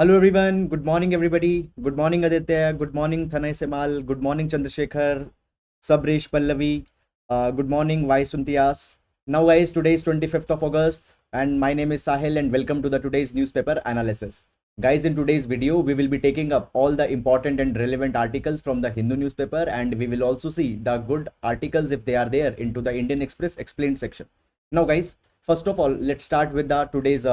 Hello everyone. Good morning everybody. Good morning Aditya. Good morning Thanay Semal. Good morning Chandrasekhar. Sabresh Pallavi. Good morning Vaisuntias. Now guys, today is 25th of August and my name is Sahil and welcome to the today's newspaper analysis. Guys, in today's video, we will be taking up all the important and relevant articles from the Hindu newspaper and we will also see the good articles if they are there into the Indian Express explained section. Now guys, first of all, let's start with the today's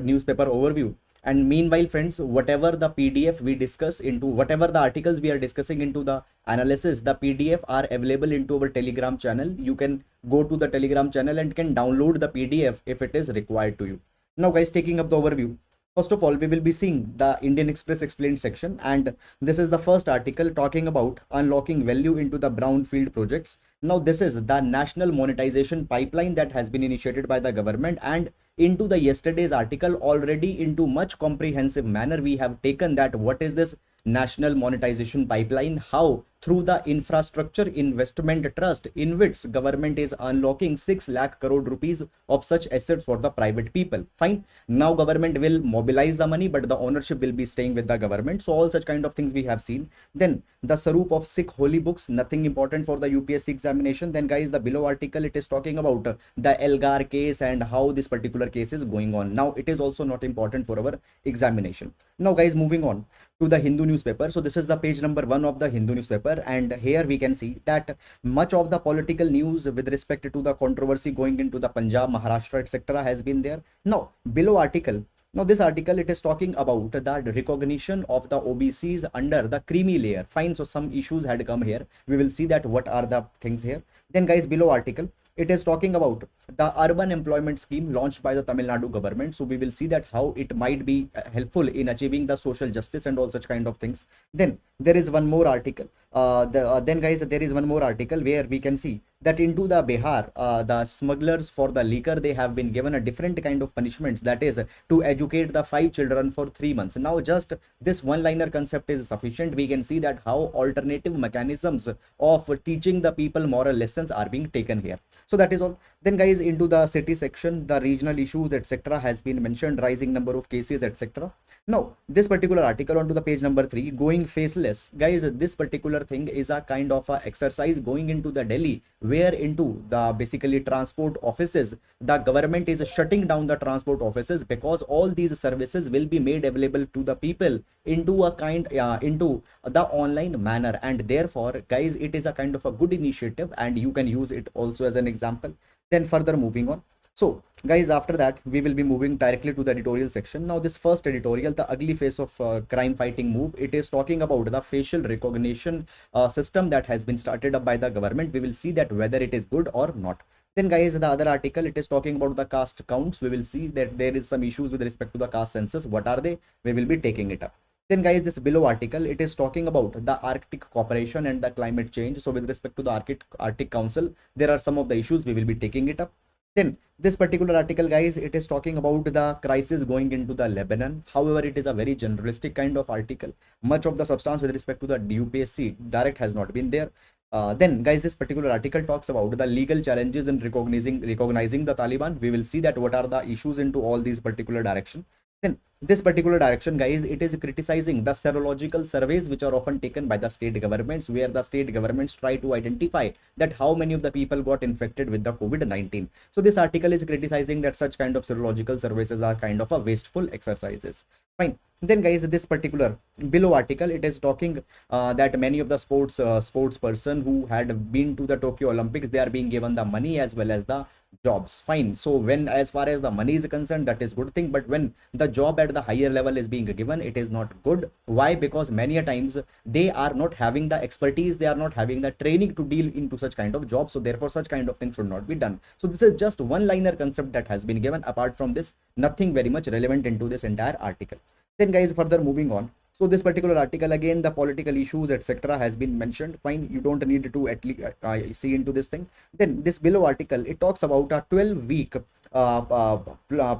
newspaper overview. And meanwhile friends, whatever the pdf we discuss into whatever the articles we are discussing into the analysis, the pdf are available into our telegram channel. You can go to the telegram channel and can download the pdf if it is required to you. Now guys, taking up the overview, first of all we will be seeing the Indian Express explained section, and this is the first article talking about unlocking value into the brownfield projects. Now this is the national monetization pipeline that has been initiated by the government, and into the yesterday's article already into much comprehensive manner we have taken that what is this national monetization pipeline, how through the infrastructure investment trust in which government is unlocking 6 lakh crore rupees of such assets for the private people. Fine, now government will mobilize the money but the ownership will be staying with the government, so all such kind of things we have seen. Then the sarup of Sikh holy books, nothing important for the UPSC examination. Then guys, the below article, it is talking about the Elgar case and how this particular case is going on. Now it is also not important for our examination. Now guys, moving on to the Hindu newspaper. So this is the page number 1 of the Hindu newspaper, and here we can see that much of the political news with respect to the controversy going into the Punjab, Maharashtra, etc. has been there. Now below article, now this article, it is talking about the recognition of the OBCs under the creamy layer. Fine, so some issues had come here. We will see that what are the things here. Then guys, below article, it is talking about the urban employment scheme launched by the Tamil Nadu government. So we will see that how it might be helpful in achieving the social justice and all such kind of things. Then there is one more article. Then guys, there is one more article where we can see that into the Bihar, the smugglers for the liquor, they have been given a different kind of punishments, that is to educate the 5 children for 3 months. Now just this one liner concept is sufficient. We can see that how alternative mechanisms of teaching the people moral lessons are being taken here. So that is all. Then guys, into the city section, the regional issues etc has been mentioned, rising number of cases etc. Now this particular article onto the page number 3, going faceless. Guys, this particular thing is a kind of a exercise going into the Delhi, where into the basically transport offices, the government is shutting down the transport offices because all these services will be made available to the people into a kind into the online manner, and therefore guys, it is a kind of a good initiative and you can use it also as an example. Then further moving on, so guys, after that we will be moving directly to the editorial section. Now this first editorial, the ugly face of crime fighting move, it is talking about the facial recognition system that has been started up by the government. We will see that whether it is good or not. Then guys, the other article, it is talking about the caste counts. We will see that there is some issues with respect to the caste census. What are they? We will be taking it up. Then guys, this below article, it is talking about the Arctic cooperation and the climate change. So with respect to the Arctic Council, there are some of the issues we will be taking it up. Then this particular article guys, it is talking about the crisis going into the Lebanon. However, it is a very generalistic kind of article. Much of the substance with respect to the UPSC direct has not been there. Then guys, this particular article talks about the legal challenges in recognizing the Taliban. We will see that what are the issues into all these particular direction. Then this particular direction guys, it is criticizing the serological surveys which are often taken by the state governments, where the state governments try to identify that how many of the people got infected with the COVID-19. So this article is criticizing that such kind of serological services are kind of a wasteful exercises. Fine. Then guys, this particular below article, it is talking that many of the sports person who had been to the Tokyo Olympics, they are being given the money as well as the jobs. Fine, so when as far as the money is concerned, that is good thing, but when the job at the higher level is being given, it is not good. Why? Because many a times they are not having the expertise, they are not having the training to deal into such kind of jobs, so therefore such kind of thing should not be done. So this is just one liner concept that has been given. Apart from this, nothing very much relevant into this entire article. Then guys, further moving on, so this particular article, again the political issues etc has been mentioned. Fine, you don't need to at least see into this thing. Then this below article, it talks about a 12-week Vidya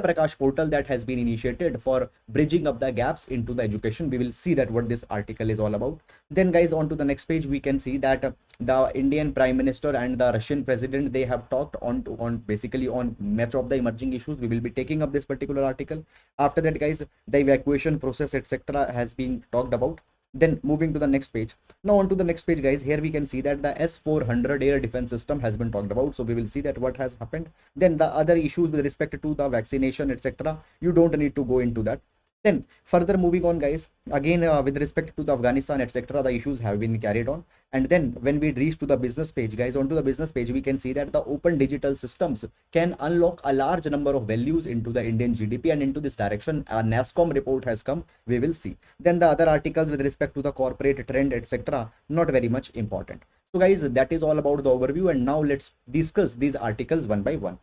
Prakash portal that has been initiated for bridging up the gaps into the education. We will see that what this article is all about. Then guys, on to the next page, we can see that the Indian Prime Minister and the Russian President, they have talked on basically on much of the emerging issues. We will be taking up this particular article. After that guys, the evacuation process etc. has been talked about. Then moving to the next page. Now on to the next page guys, here we can see that the S-400 air defense system has been talked about. So we will see that what has happened. Then the other issues with respect to the vaccination etc. You don't need to go into that. Then further moving on guys, again with respect to the Afghanistan etc. the issues have been carried on. And then when we reach to the business page guys, onto the business page, we can see that the open digital systems can unlock a large number of values into the Indian GDP, and into this direction a NASSCOM report has come. We will see. Then the other articles with respect to the corporate trend etc. not very much important. So guys, that is all about the overview, and now let's discuss these articles one by one.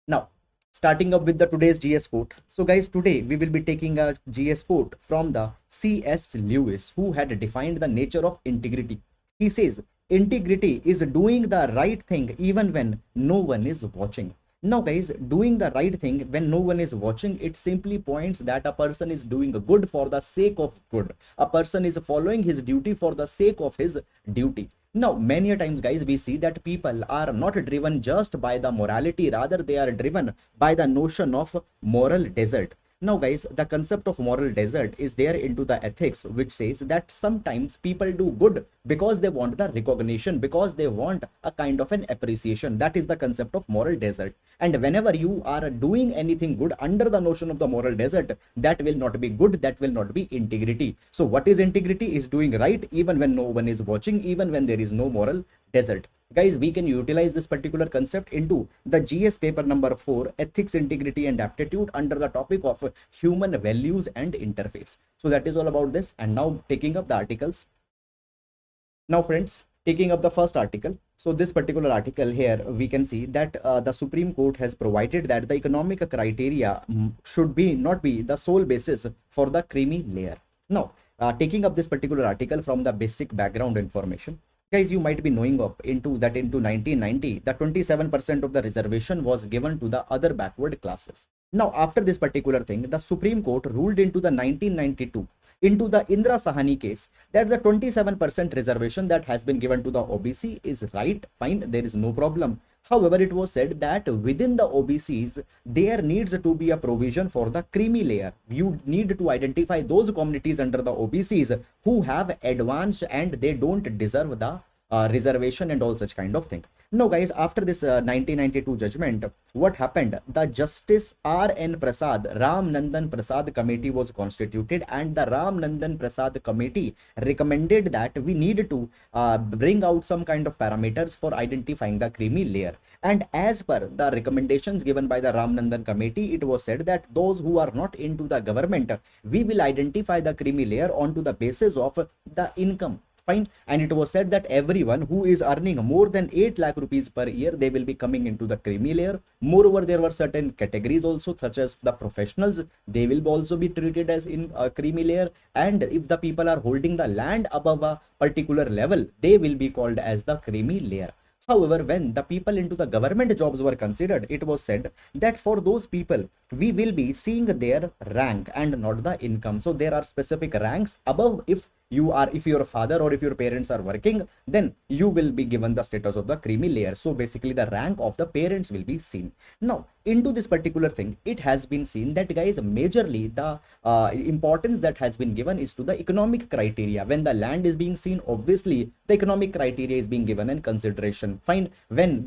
Now starting up with the today's GS quote. So guys, today we will be taking a GS quote from the C.S. Lewis, who had defined the nature of integrity. He says, integrity is doing the right thing even when no one is watching. Now guys, doing the right thing when no one is watching, it simply points that a person is doing good for the sake of good. A person is following his duty for the sake of his duty. Now, many a times, guys, we see that people are not driven just by the morality, rather they are driven by the notion of moral desert. Now, guys, the concept of moral desert is there into the ethics, which says that sometimes people do good because they want the recognition, because they want a kind of an appreciation. That is the concept of moral desert. And whenever you are doing anything good under the notion of the moral desert, that will not be good, that will not be integrity. So what is integrity? Is doing right even when no one is watching, even when there is no moral desert. Guys, we can utilize this particular concept into the GS paper number 4, ethics, integrity and aptitude, under the topic of human values and interface. So that is all about this. And now taking up the articles. Now friends, taking up the first article. So this particular article here, we can see that the Supreme Court has provided that the economic criteria should not be the sole basis for the creamy layer. Now, taking up this particular article from the basic background information. Guys, you might be knowing up into 1990, the 27% of the reservation was given to the other backward classes. Now, after this particular thing, the Supreme Court ruled into the 1992, into the Indra Sahani case, that the 27% reservation that has been given to the OBC is right, fine, there is no problem. However, it was said that within the OBCs, there needs to be a provision for the creamy layer. You need to identify those communities under the OBCs who have advanced and they don't deserve the reservation and all such kind of thing. Now guys, after this 1992 judgment, what happened? The Justice R.N. Prasad, Ram Nandan Prasad committee was constituted, and the Ram Nandan Prasad committee recommended that we need to bring out some kind of parameters for identifying the creamy layer. And as per the recommendations given by the Ram Nandan committee, it was said that those who are not into the government, we will identify the creamy layer onto the basis of the income. Fine. And it was said that everyone who is earning more than 8 lakh rupees per year, they will be coming into the creamy layer. Moreover, there were certain categories also, such as the professionals, they will also be treated as in a creamy layer. And if the people are holding the land above a particular level, they will be called as the creamy layer. However, when the people into the government jobs were considered, it was said that for those people, we will be seeing their rank and not the income. So there are specific ranks above. If your father or if your parents are working, then you will be given the status of the creamy layer. So basically the rank of the parents will be seen. Now into this particular thing, it has been seen that guys, majorly the importance that has been given is to the economic criteria. When the land is being seen, obviously the economic criteria is being given in consideration. Fine. When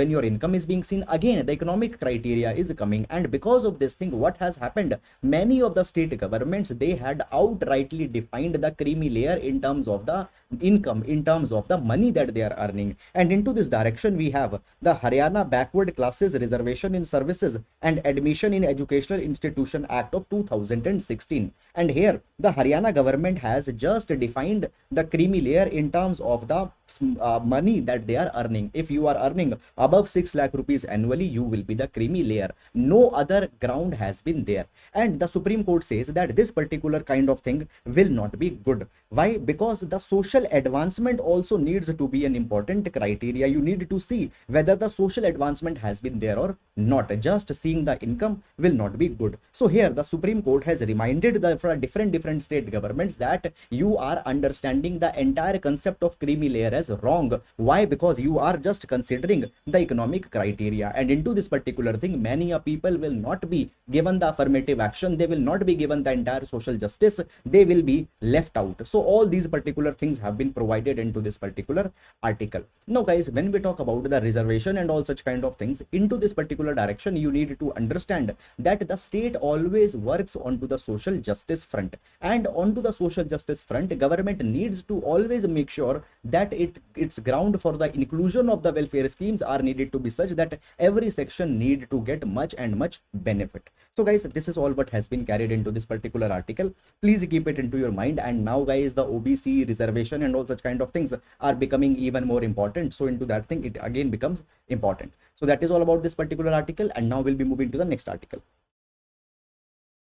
your income is being seen, again the economic criteria is coming. And because of this thing, what has happened, many of the state governments, they had outrightly defined the creamy layer in terms of the income, in terms of the money that they are earning. And into this direction, we have the Haryana backward classes reservation in service Services and Admission in Educational Institution Act of 2016. And here the Haryana government has just defined the creamy layer in terms of the money that they are earning. If you are earning above 6 lakh rupees annually, you will be the creamy layer. No other ground has been there. And the Supreme Court says that this particular kind of thing will not be good. Why? Because the social advancement also needs to be an important criteria. You need to see whether the social advancement has been there or not. Just seeing the income will not be good. So here the Supreme Court has reminded the different state governments that you are understanding the entire concept of creamy layer as wrong. Why? Because you are just considering the economic criteria, and into this particular thing many people will not be given the affirmative action, they will not be given the entire social justice, they will be left out. So all these particular things have been provided into this particular article. Now guys, when we talk about the reservation and all such kind of things into this particular direction, you need to understand that the state always works onto the social justice front, and onto the social justice front government needs to always make sure that its ground for the inclusion of the welfare schemes are needed to be such that every section need to get much and much benefit. So guys, this is all what has been carried into this particular article. Please keep it into your mind. And now guys, the OBC reservation and all such kind of things are becoming even more important. So into that thing, it again becomes important. So that is all about this particular article. And now we'll be moving to the next article.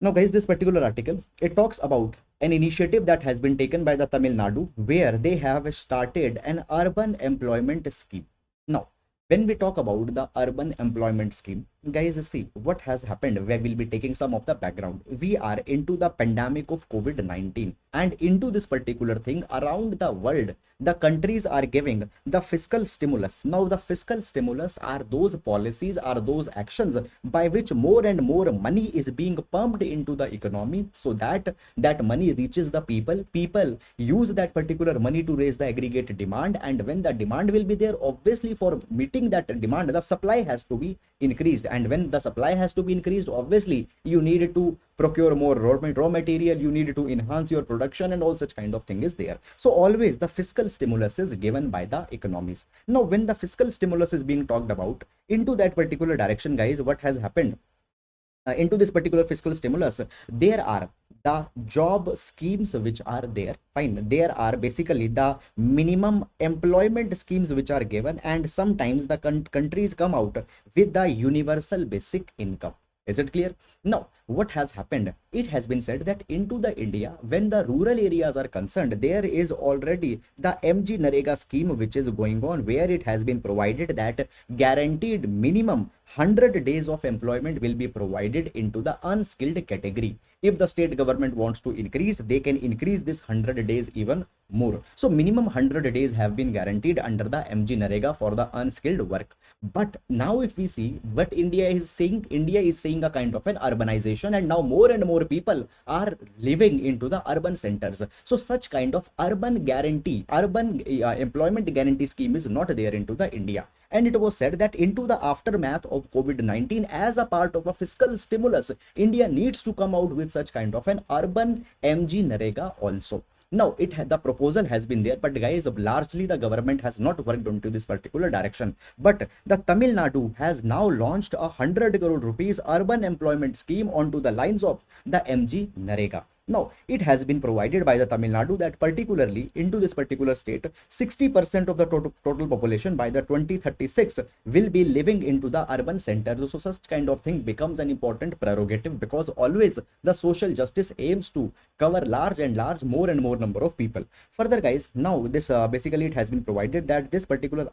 Now guys, this particular article, it talks about an initiative that has been taken by the Tamil Nadu, where they have started an urban employment scheme. Now, when we talk about the urban employment scheme, guys, see what has happened. We will be taking some of the background. We are into the pandemic of COVID-19, and into this particular thing around the world, the countries are giving the fiscal stimulus. Now the fiscal stimulus are those policies, are those actions by which more and more money is being pumped into the economy, so that that money reaches the people. People use that particular money to raise the aggregate demand, and when the demand will be there, obviously for meeting that demand, the supply has to be increased. And when the supply has to be increased, obviously you need to procure more raw material, you need to enhance your production, and all such kind of thing is there. So always the fiscal stimulus is given by the economies. Now when the fiscal stimulus is being talked about into that particular direction, guys, what has happened? Into this particular fiscal stimulus, there are the job schemes which are there. Fine, there are basically the minimum employment schemes which are given, and sometimes the countries come out with the universal basic income. Is it clear? Now what has happened? It has been said that into the India, when the rural areas are concerned, there is already the MG Narega scheme which is going on, where it has been provided that guaranteed minimum 100 days of employment will be provided into the unskilled category. If the state government wants to increase, they can increase this 100 days even more. So minimum 100 days have been guaranteed under the MG Narega for the unskilled work. But now if we see what India is saying a kind of an urbanization, and now more and more people are living into the urban centers. So such kind of urban employment guarantee scheme is not there into the India. And it was said that into the aftermath of COVID-19, as a part of a fiscal stimulus, India needs to come out with such kind of an urban MG Narega also. Now the proposal has been there, but guys, largely the government has not worked onto this particular direction. But the Tamil Nadu has now launched 100 crore rupees urban employment scheme onto the lines of the MG Narega. Now it has been provided by the Tamil Nadu that particularly into this particular state, 60% of the total population by the 2036 will be living into the urban centers. So such kind of thing becomes an important prerogative, because always the social justice aims to cover large and more and more number of people. Further guys, now this basically it has been provided that this particular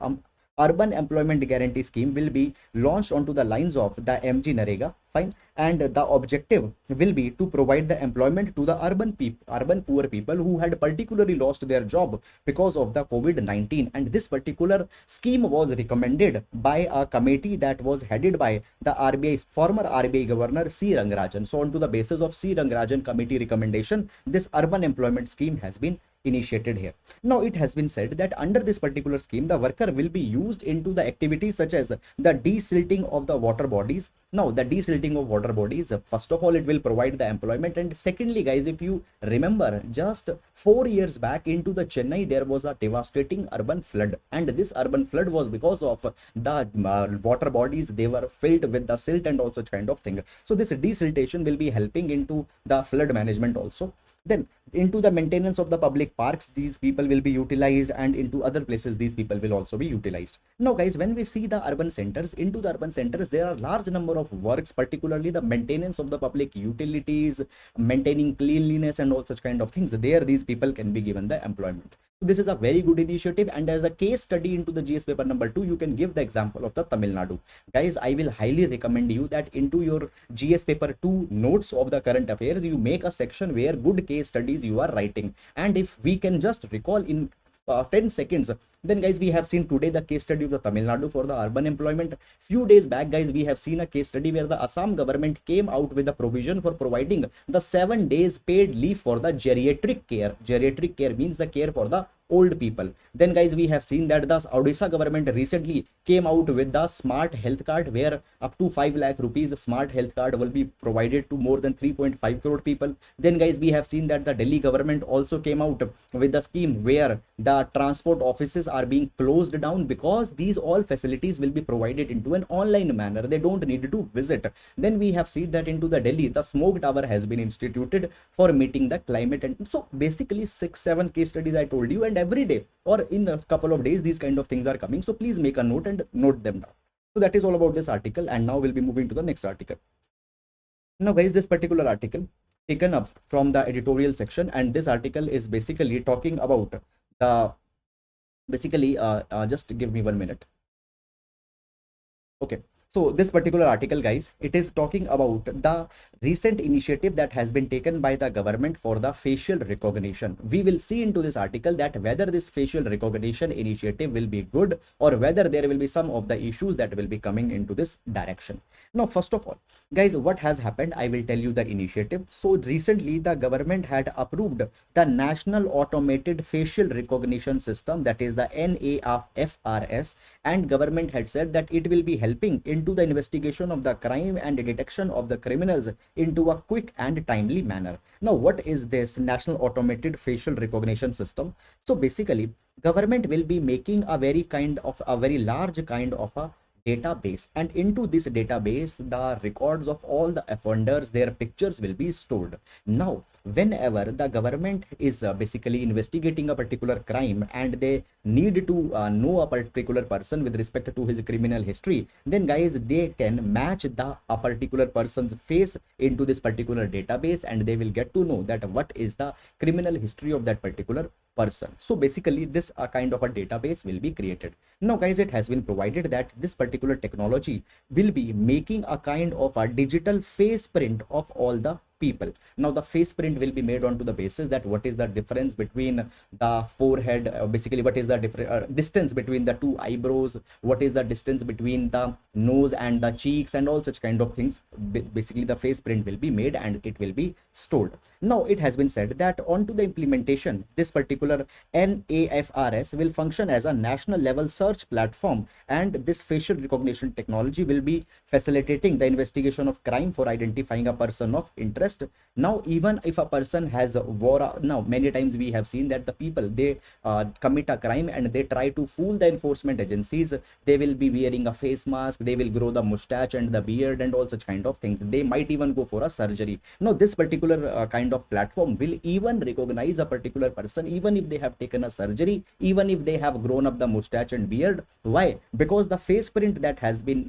urban employment guarantee scheme will be launched onto the lines of the MG Narega. Fine. And the objective will be to provide the employment to the urban poor people who had particularly lost their job because of the COVID-19. And this particular scheme was recommended by a committee that was headed by the RBI's former RBI governor C. Rangarajan. So on to the basis of C. Rangarajan committee recommendation, this urban employment scheme has been initiated here. Now it has been said that under this particular scheme, the worker will be used into the activities such as the desilting of the water bodies. Now the desilting of water bodies, first of all, it will provide the employment, and secondly, guys, if you remember, just 4 years back into the Chennai, there was a devastating urban flood, and this urban flood was because of the water bodies. They were filled with the silt and all such kind of thing. So this desiltation will be helping into the flood management also. Then into the maintenance of the public parks, these people will be utilized, and into other places these people will also be utilized. Now guys, when we see the urban centers, into the urban centers there are large number of works, particularly the maintenance of the public utilities, maintaining cleanliness and all such kind of things. There these people can be given the employment. This is a very good initiative, and as a case study into the GS paper number 2, you can give the example of the Tamil Nadu. Guys, I will highly recommend you that into your GS paper 2 notes of the current affairs, you make a section where good case studies you are writing. And if we can just recall in 10 seconds, then guys, we have seen today the case study of the Tamil Nadu for the urban employment. Few days back, guys, we have seen a case study where the Assam government came out with a provision for providing the 7 days paid leave for the geriatric care. Geriatric care means the care for the old people. Then guys, we have seen that the Odisha government recently came out with the smart health card, where up to 5 lakh rupees smart health card will be provided to more than 3.5 crore people. Then guys, we have seen that the Delhi government also came out with the scheme where the transport offices are being closed down, because these all facilities will be provided into an online manner. They don't need to visit. Then we have seen that into the Delhi, the smoke tower has been instituted for meeting the climate. And so basically 6-7 case studies I told you, and every day or in a couple of days these kind of things are coming. So please make a note and note them down. So that is all about this article, and now we'll be moving to the next article. Now guys, this particular article taken up from the editorial section, and this article is basically talking about the just give me 1 minute. Okay, so this particular article, guys, it is talking about the recent initiative that has been taken by the government for the facial recognition. We will see into this article that whether this facial recognition initiative will be good, or whether there will be some of the issues that will be coming into this direction. Now, first of all, guys, what has happened, I will tell you the initiative. So recently the government had approved the National Automated Facial Recognition System, that is the NAFRS, and government had said that it will be helping into the investigation of the crime and the detection of the criminals into a quick and timely manner. Now, what is this National Automated Facial Recognition System? So basically, government will be making a very large kind of a database, and into this database the records of all the offenders, their pictures will be stored. Now whenever the government is basically investigating a particular crime, and they need to know a particular person with respect to his criminal history, then guys, they can match a particular person's face into this particular database, and they will get to know that what is the criminal history of that particular person. So basically this kind of a database will be created. Now guys, it has been provided that this particular technology will be making a kind of a digital face print of all the people. Now the face print will be made onto the basis that what is the difference between the forehead, basically what is the distance between the two eyebrows, what is the distance between the nose and the cheeks, and all such kind of things. Basically the face print will be made and it will be stored. Now it has been said that onto the implementation, this particular NAFRS will function as a national level search platform, and this facial recognition technology will be facilitating the investigation of crime for identifying a person of interest. Now even if a person has now many times we have seen that the people, they commit a crime and they try to fool the enforcement agencies. They will be wearing a face mask, they will grow the mustache and the beard and all such kind of things. They might even go for a surgery. Now this particular kind of platform will even recognize a particular person even if they have taken a surgery, even if they have grown up the mustache and beard. Why? Because the face print that has been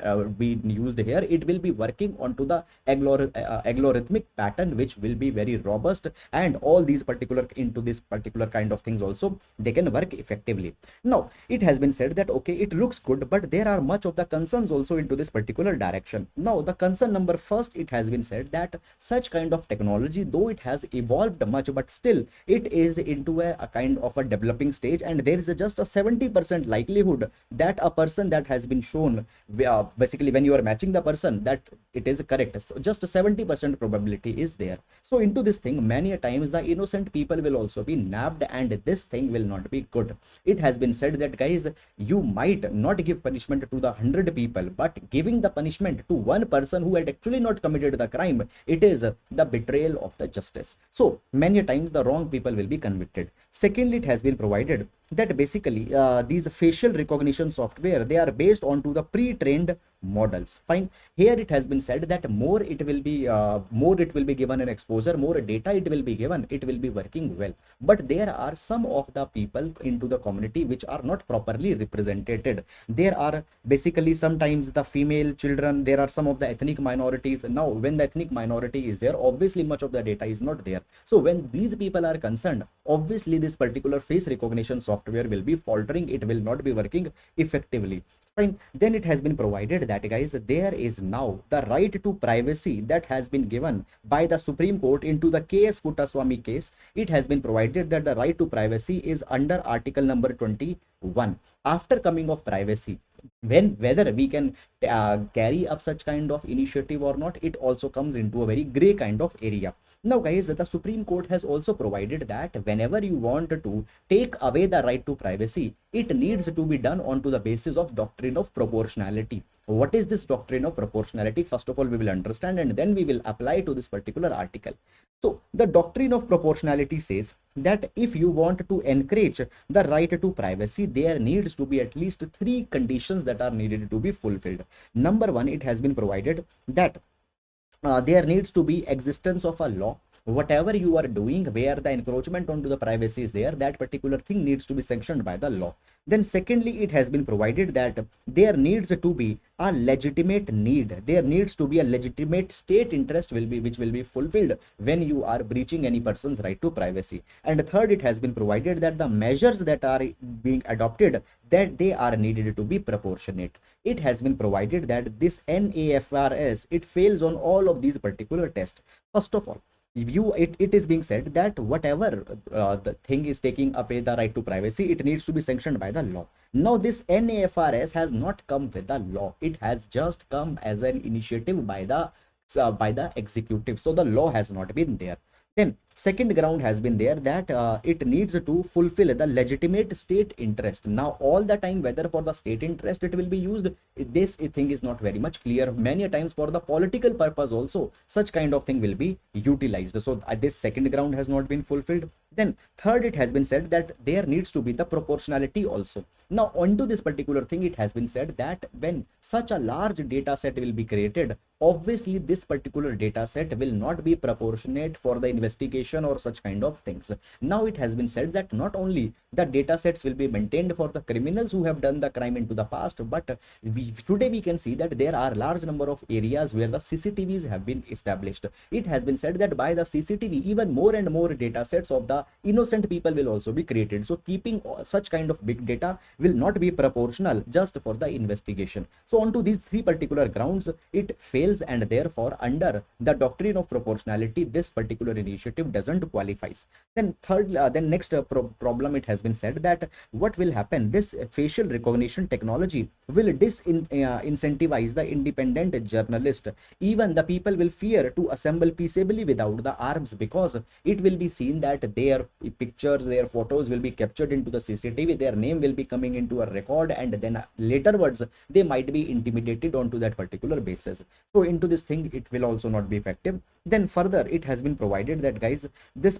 used here, it will be working onto the algorithmic pattern, which will be very robust, and all these particular into this particular kind of things also they can work effectively. Now it has been said that okay, it looks good, but there are much of the concerns also into this particular direction. Now the concern number first, it has been said that such kind of technology, though it has evolved much, but still it is into a kind of a developing stage, and there is just a 70% likelihood that a person that has been shown basically when you are matching the person, that it is correct. So just a 70% probability is there. So into this thing, many a times the innocent people will also be nabbed, and this thing will not be good. It has been said that, guys, you might not give punishment to the 100 people, but giving the punishment to one person who had actually not committed the crime, it is the betrayal of the justice. So many times the wrong people will be convicted. Secondly, it has been provided that basically these facial recognition software, they are based onto the pre-trained models. Fine. Here it has been said that more it will be given an exposure, more data it will be given, it will be working well. But there are some of the people into the community which are not properly represented. There are basically sometimes the female children, there are some of the ethnic minorities. Now when the ethnic minority is there, obviously much of the data is not there. So when these people are concerned, obviously this particular face recognition software will be faltering, it will not be working effectively. Fine. Then it has been provided that, guys, there is now the right to privacy that has been given by the Supreme Court into the KS Puttaswamy case. It has been provided that the right to privacy is under article number 21. After coming of privacy, whether we can carry up such kind of initiative or not, it also comes into a very gray kind of area. Now, guys, the Supreme Court has also provided that whenever you want to take away the right to privacy, it needs to be done onto the basis of doctrine of proportionality. What is this doctrine of proportionality? First of all, we will understand, and then we will apply to this particular article. So the doctrine of proportionality says that if you want to encourage the right to privacy, there needs to be at least 3 conditions that are needed to be fulfilled. Number 1, it has been provided that there needs to be existence of a law. Whatever you are doing where the encroachment onto the privacy is there, that particular thing needs to be sanctioned by the law. Then secondly, it has been provided that there needs to be a legitimate need. There needs to be a legitimate state interest which will be fulfilled when you are breaching any person's right to privacy. And third, it has been provided that the measures that are being adopted, that they are needed to be proportionate. It has been provided that this NAFRS, it fails on all of these particular tests. First of all, it is being said that whatever the thing is taking away the right to privacy, it needs to be sanctioned by the law. Now this NAFRS has not come with the law, it has just come as an initiative by the executive. So the law has not been there. Then second ground has been there that it needs to fulfill the legitimate state interest. Now all the time, whether for the state interest it will be used, this thing is not very much clear. Many times for the political purpose also such kind of thing will be utilized. So this second ground has not been fulfilled. Then third, it has been said that there needs to be the proportionality also. Now onto this particular thing, it has been said that when such a large data set will be created, obviously this particular data set will not be proportionate for the investigation or such kind of things. Now it has been said that not only the data sets will be maintained for the criminals who have done the crime into the past, but today we can see that there are large number of areas where the CCTVs have been established. It has been said that by the CCTV, even more and more data sets of the innocent people will also be created. So keeping such kind of big data will not be proportional just for the investigation. So onto these 3 particular grounds, it fails, and therefore under the doctrine of proportionality, this particular initiative doesn't qualify. Then next problem, it has been said that what will happen, this facial recognition technology will disincentivize the independent journalist. Even the people will fear to assemble peaceably without the arms, because it will be seen that their pictures, their photos will be captured into the CCTV, their name will be coming into a record, and then laterwards they might be intimidated onto that particular basis. So into this thing, it will also not be effective. Then further, it has been provided that, guys, this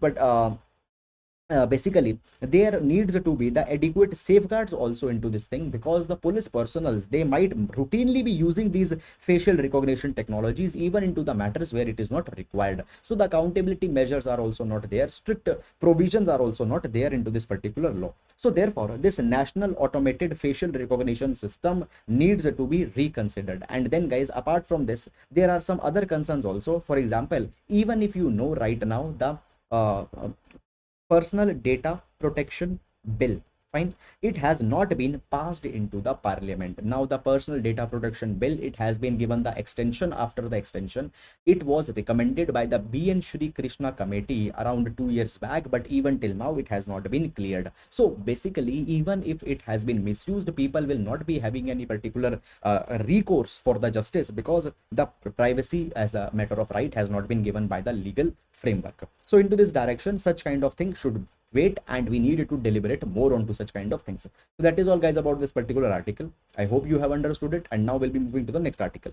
basically there needs to be the adequate safeguards also into this thing, because the police personals, they might routinely be using these facial recognition technologies even into the matters where it is not required. So the accountability measures are also not there, strict provisions are also not there into this particular law. So therefore this national automated facial recognition system needs to be reconsidered. And then, guys, apart from this, there are some other concerns also. For example, even if you know right now the personal data protection bill, Fine. It has not been passed into the parliament. Now the personal data protection bill, it has been given the extension after the extension. It was recommended by the B.N. Shri Krishna committee around 2 years back, but even till now it has not been cleared. So basically, even if it has been misused, people will not be having any particular recourse for the justice, because the privacy as a matter of right has not been given by the legal framework. So into this direction, such kind of thing should wait, and we need to deliberate more onto such kind of things. So that is all, guys, about this particular article. I hope you have understood it, and now we'll be moving to the next article.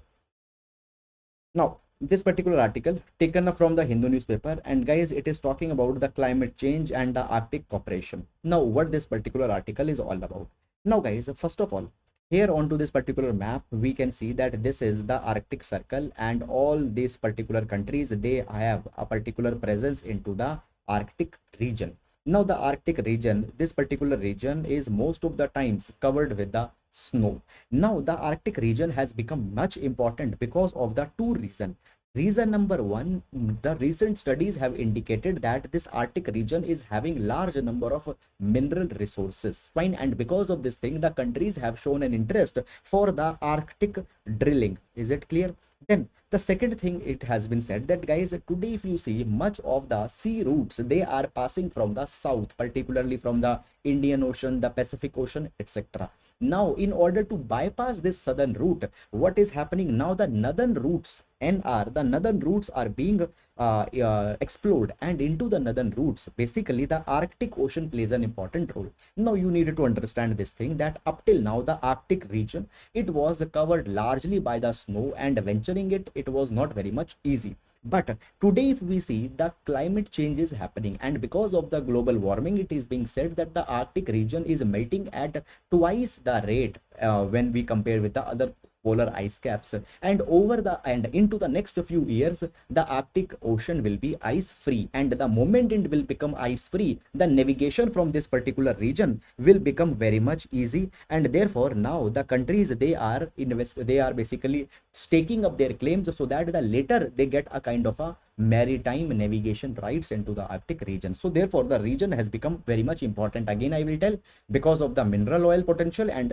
Now this particular article taken from the Hindu newspaper, and guys, it is talking about the climate change and the Arctic cooperation. Now what this particular article is all about. Now guys, first of all, here onto this particular map, we can see that this is the Arctic Circle, and all these particular countries, they have a particular presence into the Arctic region. Now the Arctic region, this particular region is most of the times covered with the snow. Now the Arctic region has become much important because of the two reasons. Reason number one, the recent studies have indicated that this Arctic region is having large number of mineral resources. Fine. And because of this thing, the countries have shown an interest for the Arctic drilling. Is it clear? Then the second thing, it has been said that, guys, today if you see, much of the sea routes, they are passing from the south, particularly from the Indian Ocean, the Pacific Ocean, etc. Now in order to bypass this southern route, what is happening now, the northern routes the northern routes are being explored, and into the northern routes, basically the Arctic Ocean plays an important role. Now you need to understand this thing, that up till now the Arctic region, it was covered largely by the snow, and venturing it was not very much easy. But today if we see, the climate change is happening, and because of the global warming, it is being said that the Arctic region is melting at twice the rate when we compare with the other polar ice caps, and into the next few years, the Arctic Ocean will be ice free, and the moment it will become ice free, the navigation from this particular region will become very much easy. And therefore now the countries, they are basically staking up their claims, so that the later they get a kind of a maritime navigation rights into the Arctic region. So therefore the region has become very much important, again I will tell, because of the mineral oil potential, and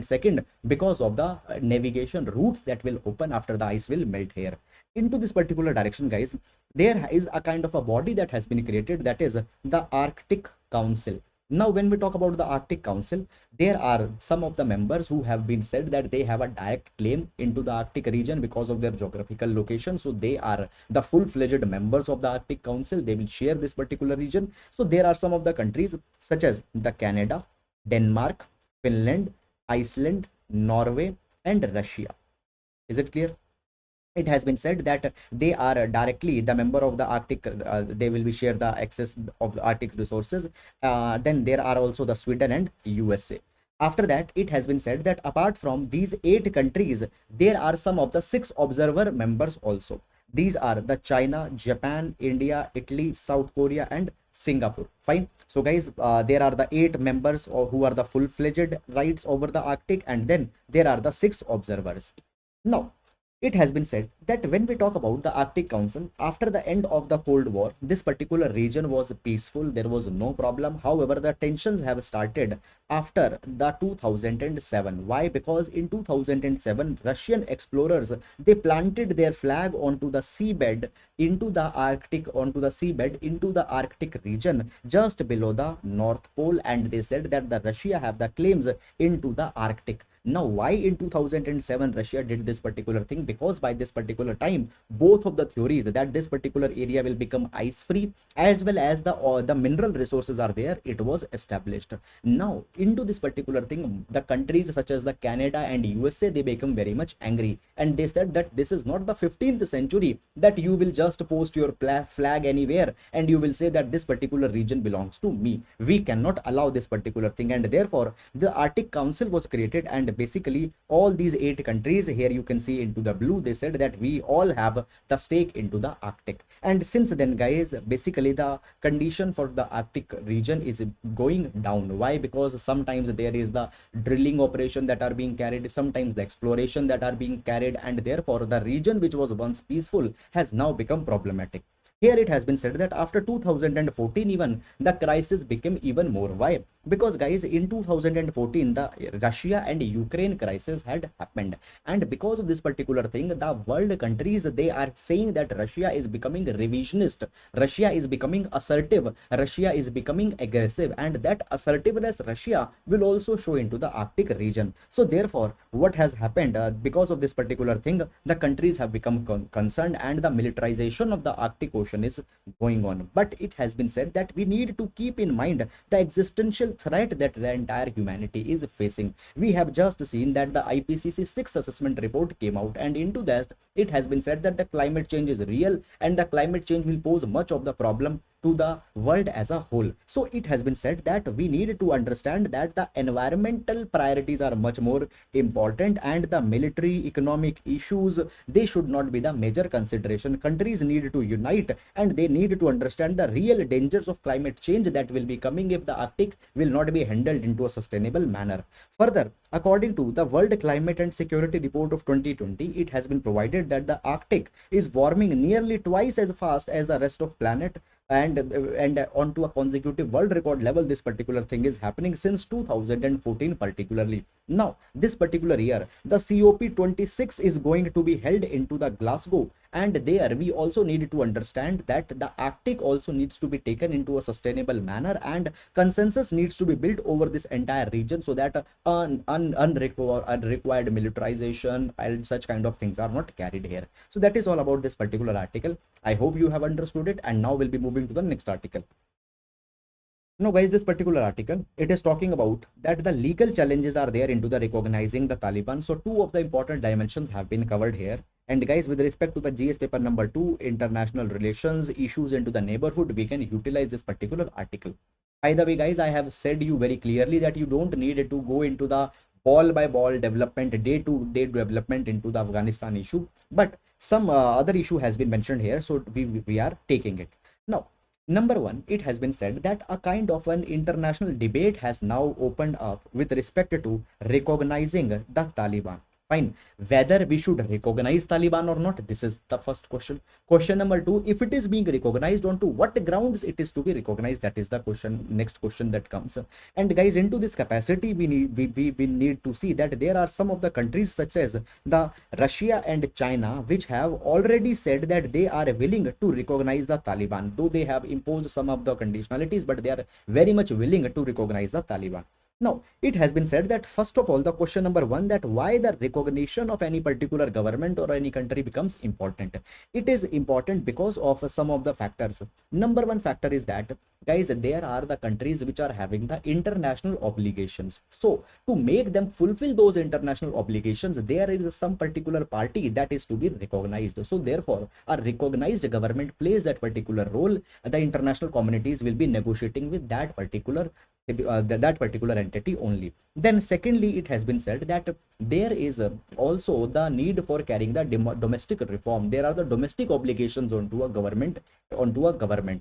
second, because of the navigation routes that will open after the ice will melt here. Into this particular direction, guys, there is a kind of a body that has been created, that is the Arctic Council. Now when we talk about the Arctic Council, there are some of the members who have been said that they have a direct claim into the Arctic region because of their geographical location. So they are the full-fledged members of the Arctic Council. They will share this particular region. So there are some of the countries such as the Canada, Denmark, Finland, Iceland, Norway, and Russia. Is it clear? It has been said that they are directly the member of the Arctic, they will be share the access of the Arctic resources. Then there are also the Sweden and USA. After that, it has been said that apart from these 8 countries, there are some of the 6 observer members also. These are the China, Japan, India, Italy, South Korea, and Singapore. Fine. So guys, there are the 8 members who are the full-fledged rights over the Arctic, and then there are the 6 observers. Now it has been said that when we talk about the Arctic Council, after the end of the Cold War, this particular region was peaceful, there was no problem. However, the tensions have started after the 2007. Why? Because in 2007, Russian explorers, they planted their flag onto the seabed into the Arctic region just below the North Pole, and they said that the Russia have the claims into the Arctic. Now why in 2007 Russia did this particular thing? Because by this particular time, both of the theories that this particular area will become ice free, as well as the mineral resources are there, it was established. Now into this particular thing, the countries such as the Canada and USA, they become very much angry, and they said that this is not the 15th century that you will just post your flag anywhere and you will say that this particular region belongs to me. We cannot allow this particular thing, and therefore the Arctic Council was created, and basically all these 8 countries, here you can see into the blue, they said that we all have the stake into the Arctic. And since then, guys, basically the condition for the Arctic region is going down. Why? Because sometimes there is the drilling operation that are being carried, sometimes the exploration that are being carried, and therefore the region which was once peaceful has now become problematic. Here it has been said that after 2014 even the crisis became even more. Why? Because guys, in 2014 the Russia and Ukraine crisis had happened, and because of this particular thing the world countries, they are saying that Russia is becoming revisionist, Russia is becoming assertive, Russia is becoming aggressive, and that assertiveness Russia will also show into the Arctic region. So therefore what has happened, because of this particular thing the countries have become concerned, and the militarization of the Arctic Ocean is going on. But it has been said that we need to keep in mind the existential threat that the entire humanity is facing. We have just seen that the IPCC 6th assessment report came out, and into that it has been said that the climate change is real, and the climate change will pose much of the problem to the world as a whole. So it has been said that we need to understand that the environmental priorities are much more important, and the military economic issues, they should not be the major consideration. Countries need to unite, and they need to understand the real dangers of climate change that will be coming if the Arctic will not be handled into a sustainable manner. Further, according to the World Climate and Security Report of 2020, it has been provided that the Arctic is warming nearly twice as fast as the rest of planet, and onto a consecutive world record level. This particular thing is happening since 2014 particularly. Now this particular year the COP26 is going to be held into the Glasgow, and there we also need to understand that the Arctic also needs to be taken into a sustainable manner, and consensus needs to be built over this entire region, so that unrequired militarization and such kind of things are not carried here. So that is all about this particular article. I hope you have understood it, and now we'll be moving to the next article. Now guys, this particular article, it is talking about that the legal challenges are there into the recognizing the Taliban. So two of the important dimensions have been covered here. And guys, with respect to the GS paper number 2, international relations issues into the neighborhood, we can utilize this particular article. By the way guys, I have said you very clearly that you don't need to go into the ball by ball development, day to day development into the Afghanistan issue, but some other issue has been mentioned here, so we are taking it. Now number one, it has been said that a kind of an international debate has now opened up with respect to recognizing the Taliban. Fine, whether we should recognize Taliban or not, this is the first question. Question number 2, if it is being recognized, onto what grounds it is to be recognized, that is the question, next question that comes. And guys, into this capacity we need to see that there are some of the countries such as the Russia and China which have already said that they are willing to recognize the Taliban, though they have imposed some of the conditionalities, but they are very much willing to recognize the Taliban. Now, it has been said that first of all, the question number 1, that why the recognition of any particular government or any country becomes important. It is important because of some of the factors. Number 1 factor is that, guys, there are the countries which are having the international obligations. So to make them fulfill those international obligations, there is some particular party that is to be recognized. So therefore, a recognized government plays that particular role. The international communities will be negotiating with that particular entity only. Then secondly, it has been said that there is also the need for carrying the domestic reform. There are the domestic obligations onto a government.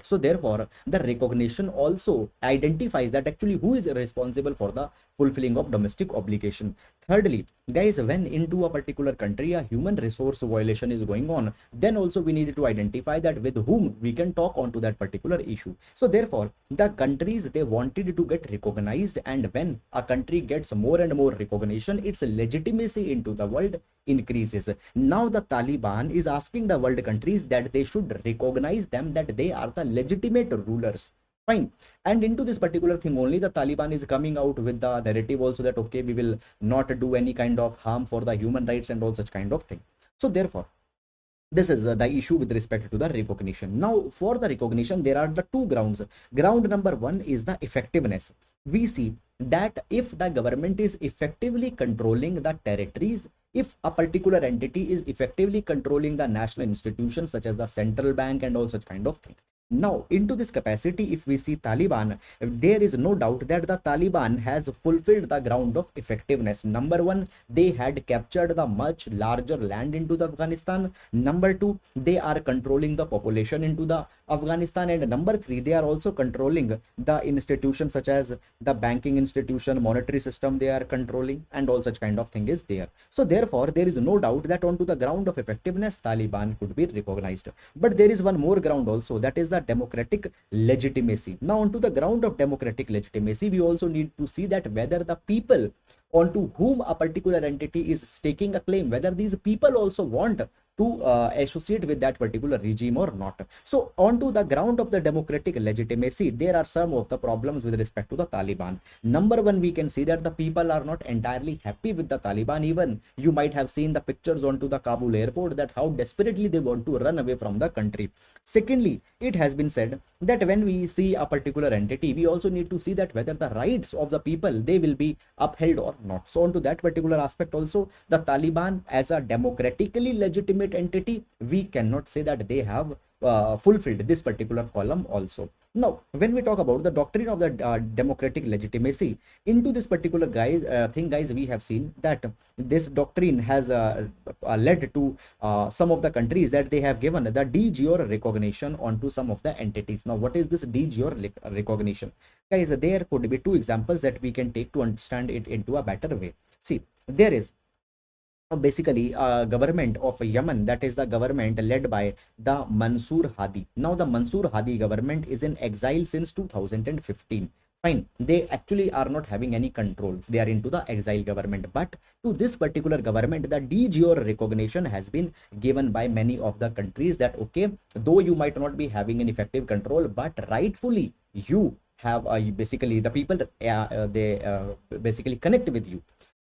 So therefore, the recognition also identifies that actually who is responsible for the fulfilling of domestic obligation. Thirdly, guys, when into a particular country a human resource violation is going on, then also we need to identify that with whom we can talk onto that particular issue. So therefore, the countries, they wanted to get recognized, and when a country gets more and more recognition, its legitimacy into the world increases. Now the Taliban is asking the world countries that they should recognize them, that they are the legitimate rulers. Fine. And into this particular thing only, the Taliban is coming out with the narrative also that okay, we will not do any kind of harm for the human rights and all such kind of thing. So therefore, this is the issue with respect to the recognition. Now for the recognition, there are the two grounds. Ground number 1 is the effectiveness. We see that if the government is effectively controlling the territories, if a particular entity is effectively controlling the national institutions such as the central bank and all such kind of thing, Now, into this capacity, if we see Taliban, there is no doubt that the Taliban has fulfilled the ground of effectiveness. Number one, they had captured the much larger land into the Afghanistan. Number two, they are controlling the population into the Afghanistan. And number three, they are also controlling the institutions such as the banking institution, monetary system they are controlling, and all such kind of thing is there. So therefore, there is no doubt that onto the ground of effectiveness, Taliban could be recognized. But there is one more ground also, that is the democratic legitimacy. Now, onto the ground of democratic legitimacy, we also need to see that whether the people onto whom a particular entity is staking a claim, whether these people also want to associate with that particular regime or not. So onto the ground of the democratic legitimacy, there are some of the problems with respect to the Taliban. Number one, we can see that the people are not entirely happy with the Taliban. Even you might have seen the pictures onto the Kabul airport, that how desperately they want to run away from the country. Secondly, it has been said that when we see a particular entity, we also need to see that whether the rights of the people, they will be upheld or not. So onto that particular aspect also, the Taliban as a democratically legitimate entity, we cannot say that they have fulfilled this particular column also. Now, when we talk about the doctrine of the democratic legitimacy, into this particular guys, we have seen that this doctrine has led to some of the countries that they have given the de jure recognition onto some of the entities. Now, what is this de jure recognition? Guys, there could be two examples that we can take to understand it into a better way. See, there is basically government of Yemen, that is the government led by the Mansour Hadi. Now the Mansour Hadi government is in exile since 2015. Fine, they actually are not having any controls, they are into the exile government, but to this particular government the de jure recognition has been given by many of the countries, that okay, though you might not be having an effective control, but rightfully you have basically the people they basically connect with you.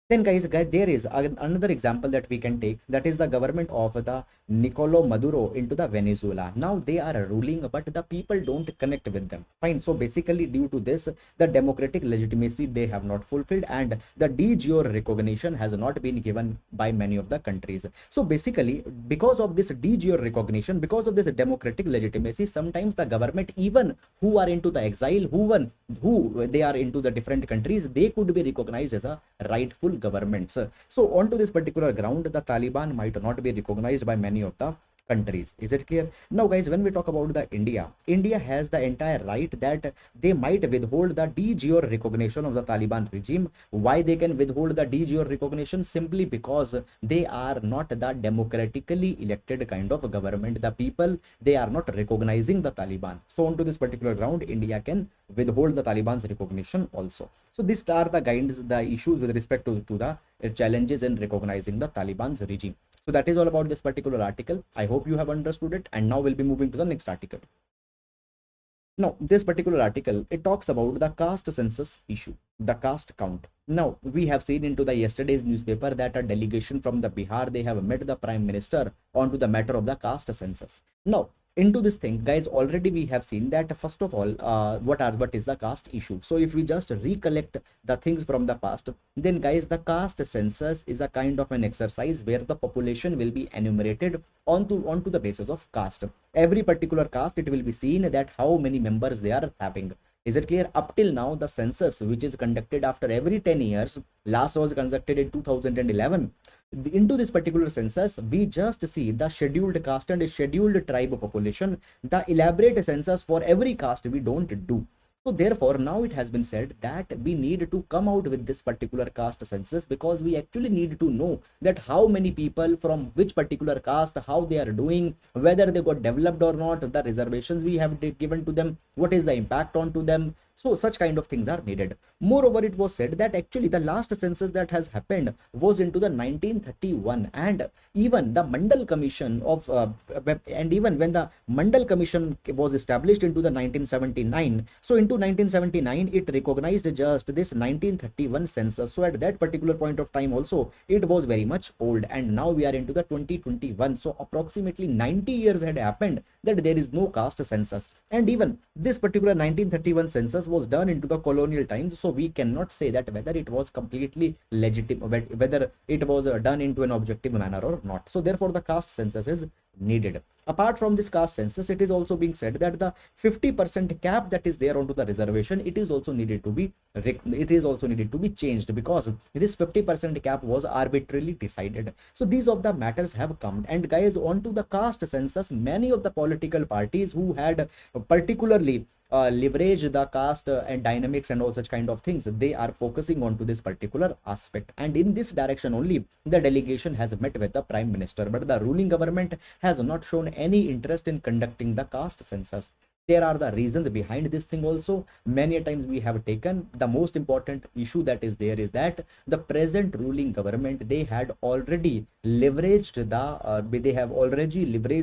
Then guys, there is another example that we can take, that is the government of the Nicolò Maduro into the Venezuela. Now they are ruling, but the people don't connect with them. Fine. So basically due to this, the democratic legitimacy they have not fulfilled, and the de jure recognition has not been given by many of the countries. So basically, because of this de jure recognition, because of this democratic legitimacy, sometimes the government, even who are into the exile, who they are into the different countries, they could be recognized as a rightful governments. So onto this particular ground, the Taliban might not be recognized by many of the countries. Is it clear? Now guys, when we talk about the India has the entire right that they might withhold the de jure recognition of the Taliban regime. Why they can withhold the de jure recognition? Simply because they are not the democratically elected kind of government. The people, they are not recognizing the Taliban. So onto this particular ground, India can withhold the Taliban's recognition also. So these are the guidance, the issues with respect to the challenges in recognizing the Taliban's regime. So that is all about this particular article. I hope you have understood it, and now we'll be moving to the next article. Now, this particular article, it talks about the caste census issue, the caste count. Now, we have seen into the yesterday's newspaper that a delegation from the Bihar, they have met the Prime Minister onto the matter of the caste census. Now, into this thing, guys, already we have seen that first of all, what is the caste issue. So if we just recollect the things from the past, then guys, the caste census is a kind of an exercise where the population will be enumerated onto the basis of caste. Every particular caste, it will be seen that how many members they are having. Is it clear? Up till now, the census, which is conducted after every 10 years, last was conducted in 2011. Into this particular census, we just see the scheduled caste and scheduled tribe population. The elaborate census for every caste we don't do. So therefore, now it has been said that we need to come out with this particular caste census, because we actually need to know that how many people from which particular caste, how they are doing, whether they got developed or not, the reservations we have given to them, what is the impact onto them. So such kind of things are needed. Moreover, it was said that actually the last census that has happened was into the 1931, and even the Mandal Commission of and even when the Mandal Commission was established into the 1979, so into 1979 it recognized just this 1931 census. So at that particular point of time also, it was very much old, and now we are into the 2021. So approximately 90 years had happened that there is no caste census, and even this particular 1931 census was done into the colonial times. So we cannot say that whether it was completely legitimate, whether it was done into an objective manner or not. So therefore, the caste census is needed. Apart from this caste census, it is also being said that the 50% cap that is there onto the reservation, it is also needed to be changed, because this 50% cap was arbitrarily decided. So these of the matters have come. And guys, onto the caste census, many of the political parties who had particularly leverage the caste and dynamics and all such kind of things, they are focusing on to this particular aspect, and in this direction only the delegation has met with the prime minister. But the ruling government has not shown any interest in conducting the caste census. There are the reasons behind this thing also. Many times we have taken the most important issue that is there is that the present ruling government, they had already leveraged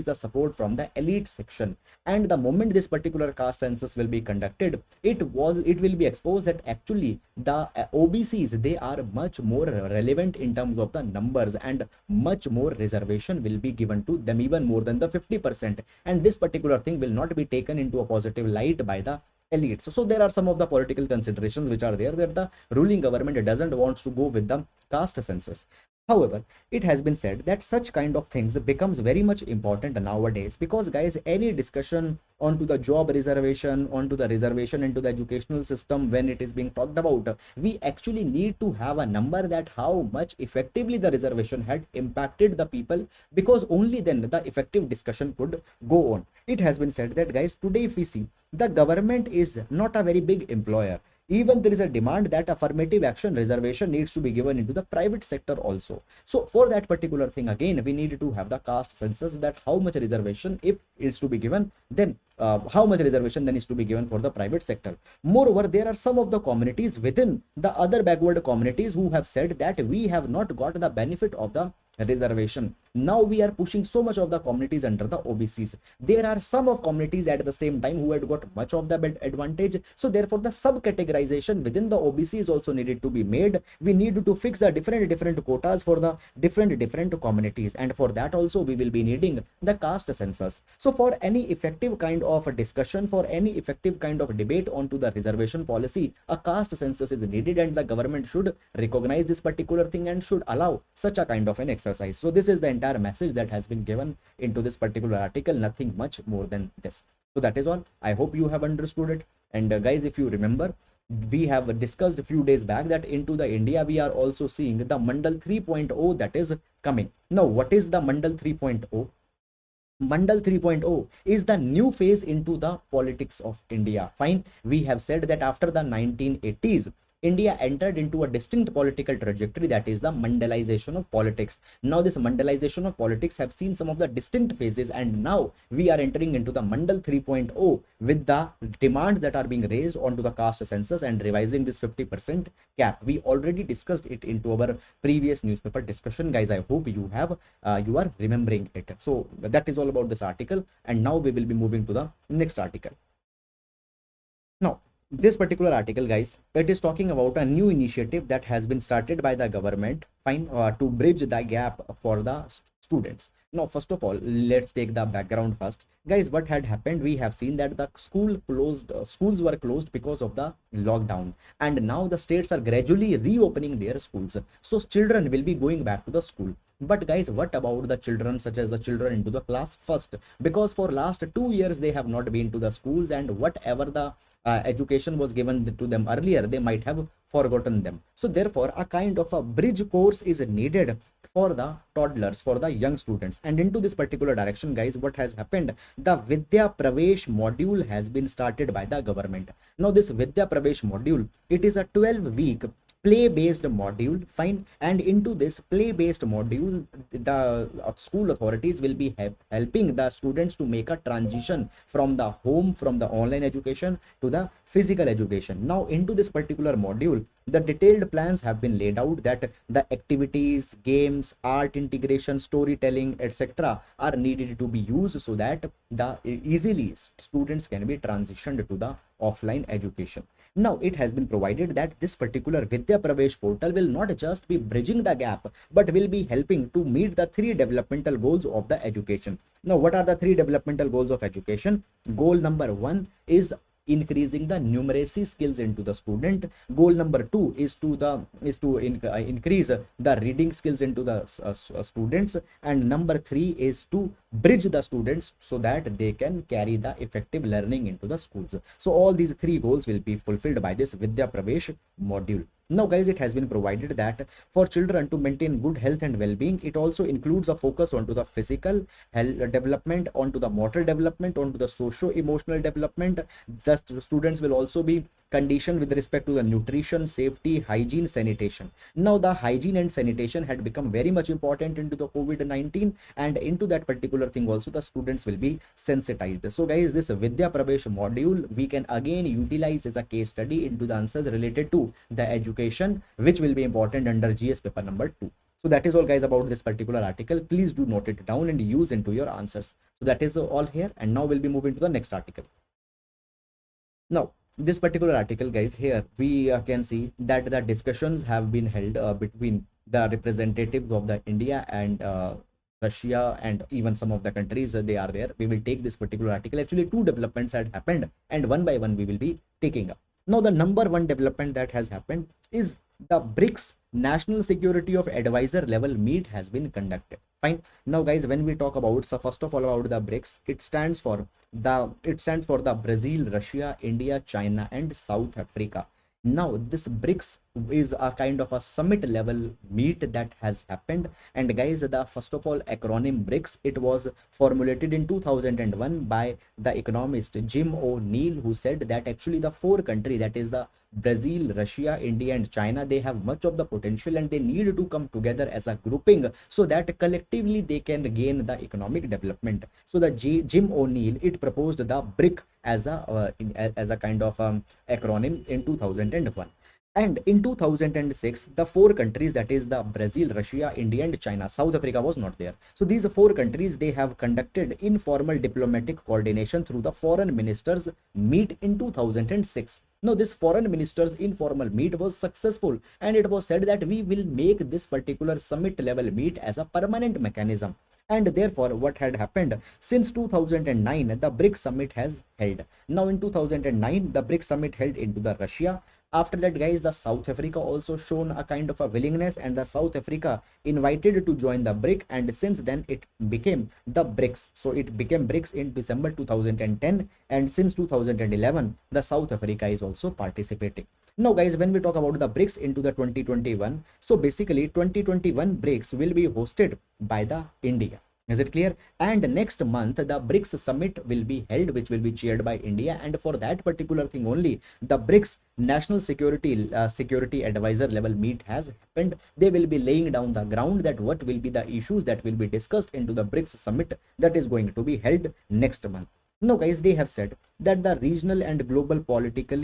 the support from the elite section. And the moment this particular caste census will be conducted, it will be exposed that actually the OBCs, they are much more relevant in terms of the numbers, and much more reservation will be given to them, even more than the 50%. And this particular thing will not be taken into a positive light by the elites. So there are some of the political considerations which are there, that the ruling government doesn't want to go with the caste census. However, it has been said that such kind of things becomes very much important nowadays, because guys, any discussion onto the job reservation, onto the reservation into the educational system, when it is being talked about, we actually need to have a number that how much effectively the reservation had impacted the people, because only then the effective discussion could go on. It has been said that guys, today if we see, the government is not a very big employer. Even there is a demand that affirmative action reservation needs to be given into the private sector also. So for that particular thing, again, we need to have the caste census, that how much reservation if is to be given, then how much reservation then is to be given for the private sector. Moreover, there are some of the communities within the other backward communities who have said that we have not got the benefit of the reservation. Now we are pushing so much of the communities under the OBCs. There are some of communities at the same time who had got much of the advantage. So therefore the sub-categorization within the OBC is also needed to be made. We need to fix the different quotas for the different communities, and for that also we will be needing the caste census. So for any effective kind of a discussion, for any effective kind of debate onto the reservation policy, a caste census is needed, and the government should recognize this particular thing and should allow such a kind of an exercise. So this is the entire message that has been given into this particular article, nothing much more than this. So that is all. I hope you have understood it. And guys, if you remember, we have discussed a few days back that into the India we are also seeing the Mandal 3.0 that is coming. Now what is the Mandal 3.0? Mandal 3.0 is the new phase into the politics of India. Fine, we have said that after the 1980s, India entered into a distinct political trajectory, that is the Mandalization of politics. Now this Mandalization of politics have seen some of the distinct phases, and now we are entering into the Mandal 3.0 with the demands that are being raised onto the caste census and revising this 50% cap. We already discussed it into our previous newspaper discussion, guys. I hope you have you are remembering it. So that is all about this article, and now we will be moving to the next article. Now this particular article, guys, it is talking about a new initiative that has been started by the government, fine, to bridge the gap for the students. Now first of all, let's take the background first, guys. What had happened, we have seen that the schools were closed because of the lockdown, and now the states are gradually reopening their schools, so children will be going back to the school. But guys, what about the children, such as the children into the class first? Because for last 2 years they have not been to the schools, and whatever the education was given to them earlier, they might have forgotten them. So therefore a kind of a bridge course is needed for the toddlers, for the young students. And into this particular direction, guys, what has happened, the Vidya Pravesh module has been started by the government. Now this Vidya Pravesh module, it is a 12-week play-based module, fine, and into this play-based module, the school authorities will be helping the students to make a transition from the online education to the physical education. Now into this particular module, the detailed plans have been laid out, that the activities, games, art integration, storytelling, etc. are needed to be used, so that the easily students can be transitioned to the offline education. Now it has been provided that this particular Vidya Pravesh portal will not just be bridging the gap, but will be helping to meet the 3 developmental goals of the education. Now what are the 3 developmental goals of education? Goal number 1 is increasing the numeracy skills into the student. Goal number 2 is to increase the reading skills into the students, and number 3 is to bridge the students so that they can carry the effective learning into the schools. So all these three goals will be fulfilled by this Vidya Pravesh module. Now guys, it has been provided that for children to maintain good health and well-being, it also includes a focus onto the physical health development, onto the motor development, onto the socio-emotional development. The students will also be conditioned with respect to the nutrition, safety, hygiene, sanitation. Now the hygiene and sanitation had become very much important into the COVID-19, and into that particular thing also the students will be sensitized. So guys, this Vidya Pravesh module we can again utilize as a case study into the answers related to the education, which will be important under GS paper number 2. So that is all guys about this particular article. Please do note it down and use into your answers. So that is all here, and now we'll be moving to the next article. Now this particular article guys, here we can see that the discussions have been held between the representatives of the India and Russia, and even some of the countries they are there. We will take this particular article. Actually, two developments had happened, and one by one we will be taking up. Now the number one development that has happened is the BRICS National Security of Advisor level meet has been conducted. Fine. Now guys, when we talk about, so first of all about the BRICS, it stands for the Brazil, Russia, India, China and South Africa. Now this BRICS is a kind of a summit level meet that has happened, and guys, the first of all acronym BRICS, it was formulated in 2001 by the economist Jim O'Neill, who said that actually the four countries, that is the Brazil, Russia, India and China, they have much of the potential and they need to come together as a grouping so that collectively they can gain the economic development. So the Jim O'Neill, it proposed the BRIC as a kind of acronym in 2001. And in 2006, the four countries, that is the Brazil, Russia, India and China, South Africa was not there. So these four countries, they have conducted informal diplomatic coordination through the foreign ministers meet in 2006. Now this foreign ministers informal meet was successful, and it was said that we will make this particular summit level meet as a permanent mechanism. And therefore what had happened, since 2009 the BRICS summit has held. Now in 2009 the BRICS summit held into the Russia. After that guys, the South Africa also shown a kind of a willingness, and the South Africa invited to join the BRIC, and since then it became the BRICS. So it became BRICS in December 2010, and since 2011 the South Africa is also participating. Now guys, when we talk about the BRICS into the 2021, so basically 2021 BRICS will be hosted by the India. Is it clear? And next month the BRICS summit will be held, which will be chaired by India, and for that particular thing only the BRICS National Security Advisor level meet has happened. They will be laying down the ground that what will be the issues that will be discussed into the BRICS summit that is going to be held next month. Now guys, they have said that the regional and global political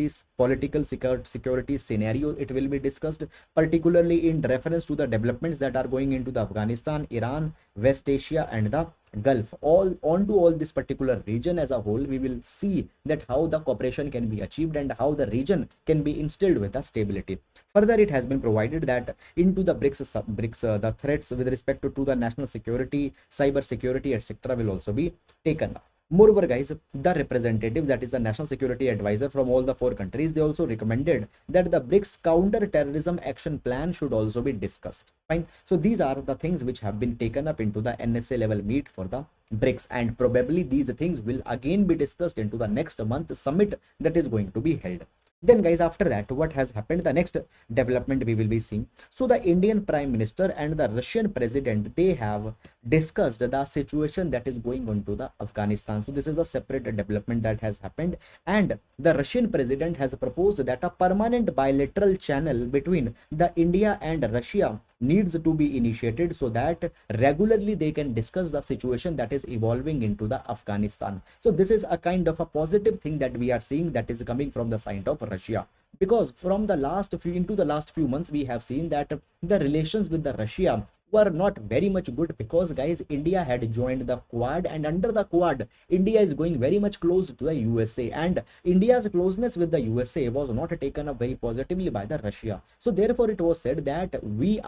security scenario, it will be discussed, particularly in reference to the developments that are going into the Afghanistan, Iran, West Asia and the Gulf. All this particular region as a whole, we will see that how the cooperation can be achieved and how the region can be instilled with the stability. Further, it has been provided that into the BRICS, the threats with respect to the national security, cyber security, etc. will also be taken up. Moreover guys, the representative, that is the national security advisor from all the four countries, they also recommended that the BRICS counter-terrorism action plan should also be discussed. Fine. So these are the things which have been taken up into the NSA level meet for the BRICS, and probably these things will again be discussed into the next month summit that is going to be held. Then guys, after that, what has happened, the next development we will be seeing. So the Indian Prime Minister and the Russian President, they have discussed the situation that is going on to the Afghanistan. So this is a separate development that has happened, and the Russian President has proposed that a permanent bilateral channel between the India and Russia needs to be initiated so that regularly they can discuss the situation that is evolving into the Afghanistan. So this is a kind of a positive thing that we are seeing that is coming from the side of Russia, because from the last few months we have seen that the relations with the Russia were not very much good, because guys, India had joined the Quad, and under the Quad India is going very much close to the USA, and India's closeness with the USA was not taken up very positively by the Russia. So therefore it was said that we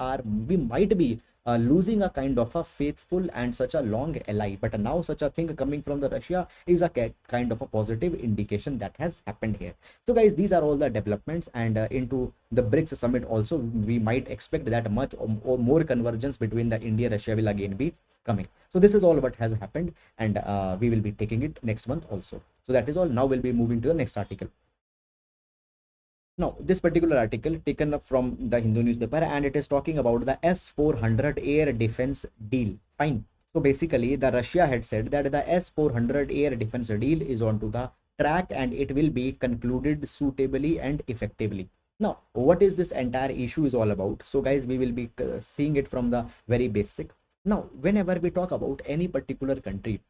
might be losing a kind of a faithful and such a long ally, but now such a thing coming from the Russia is a kind of a positive indication that has happened here. So guys, these are all the developments, and into the BRICS summit also we might expect that much or more convergence between the India Russia will again be coming. So this is all what has happened, and we will be taking it next month also. So that is all. Now we'll be moving to the next article. Now, this particular article taken up from the Hindu newspaper, and it is talking about the S-400 air defense deal. Fine. So basically, the Russia had said that the S-400 air defense deal is onto the track and it will be concluded suitably and effectively. Now, what is this entire issue is all about? So guys, we will be seeing it from the very basic. Now, whenever we talk about any particular country,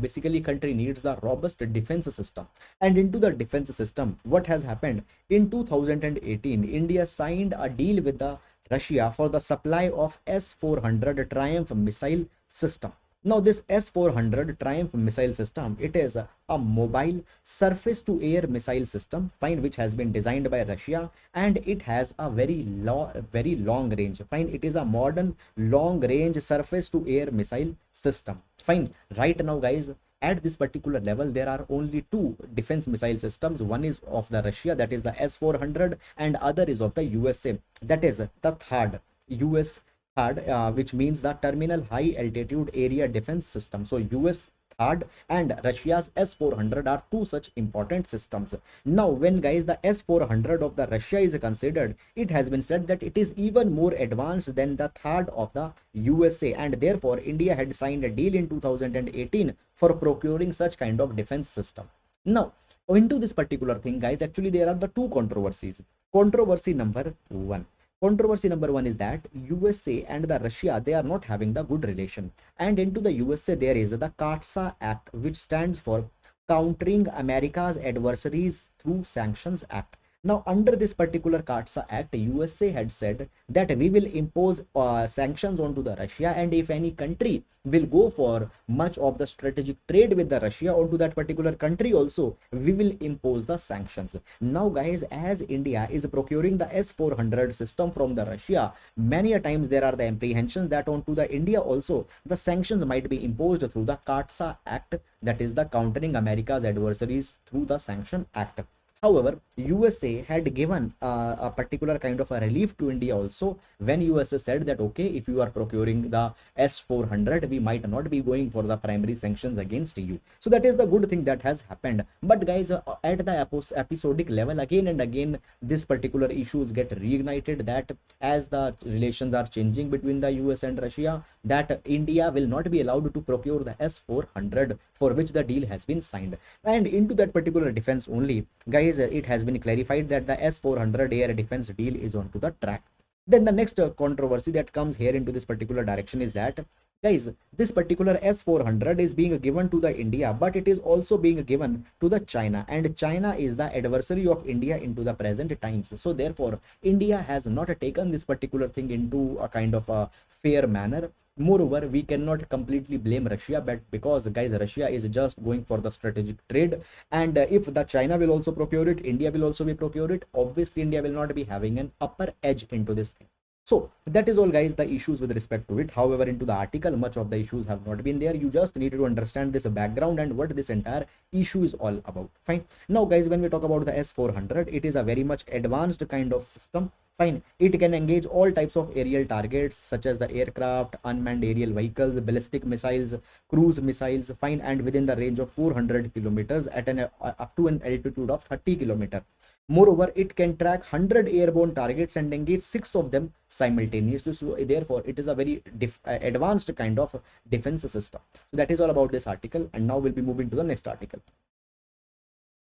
basically country needs the robust defense system, and into the defense system, what has happened in 2018, India signed a deal with the Russia for the supply of S-400 Triumph missile system. Now this S-400 Triumph missile system, it is a mobile surface to air missile system, fine, which has been designed by Russia, and it has a very long range, fine. It is a modern long range surface to air missile system, fine. Right now guys, at this particular level, there are only two defense missile systems. One is of the Russia, that is the S-400, and other is of the USA, that is the THAAD, US THAAD, which means the Terminal High Altitude Area Defense System. So US THAAD and Russia's S-400 are two such important systems. Now, when guys the S-400 of the Russia is considered, it has been said that it is even more advanced than the THAAD of the USA, and therefore India had signed a deal in 2018 for procuring such kind of defense system. Now, into this particular thing guys, actually there are the two controversies. Controversy number one. Controversy number one is that USA and the Russia, they are not having the good relation. And into the USA, there is the Caste Act, which stands for Countering America's Adversaries Through Sanctions Act. Now, under this particular Caste Act, USA had said that we will impose sanctions onto the Russia, and if any country will go for much of the strategic trade with the Russia onto that particular country also, we will impose the sanctions. Now guys, as India is procuring the S-400 system from the Russia, many a times there are the apprehensions that onto the India also the sanctions might be imposed through the Caste Act, that is the Countering America's Adversaries Through the Sanction Act. However, USA had given a particular kind of a relief to India also, when USA said that okay, if you are procuring the S-400, we might not be going for the primary sanctions against you. So that is the good thing that has happened. But guys, at the episodic level, again and again, this particular issues get reignited, that as the relations are changing between the US and Russia, that India will not be allowed to procure the S-400 for which the deal has been signed. And into that particular defense only, guys, it has been clarified that the S-400 air defense deal is onto the track. Then the next controversy that comes here into this particular direction is that, guys, this particular S-400 is being given to the India, but it is also being given to the China, and China is the adversary of India into the present times. So therefore, India has not taken this particular thing into a kind of a fair manner. Moreover, we cannot completely blame Russia, but because guys, Russia is just going for the strategic trade, and if the China will also procure it, India will also be procure it, obviously India will not be having an upper edge into this thing. So that is all guys, the issues with respect to it. However, into the article, much of the issues have not been there. You just need to understand this background and what this entire issue is all about. Fine. Now guys, when we talk about the S-400, it is a very much advanced kind of system. Fine. It can engage all types of aerial targets such as the aircraft, unmanned aerial vehicles, ballistic missiles, cruise missiles, fine, and within the range of 400 kilometers at an up to an altitude of 30 kilometers. Moreover, it can track 100 airborne targets and engage 6 of them simultaneously. So therefore, it is a very advanced kind of defense system. So that is all about this article, and now we'll be moving to the next article.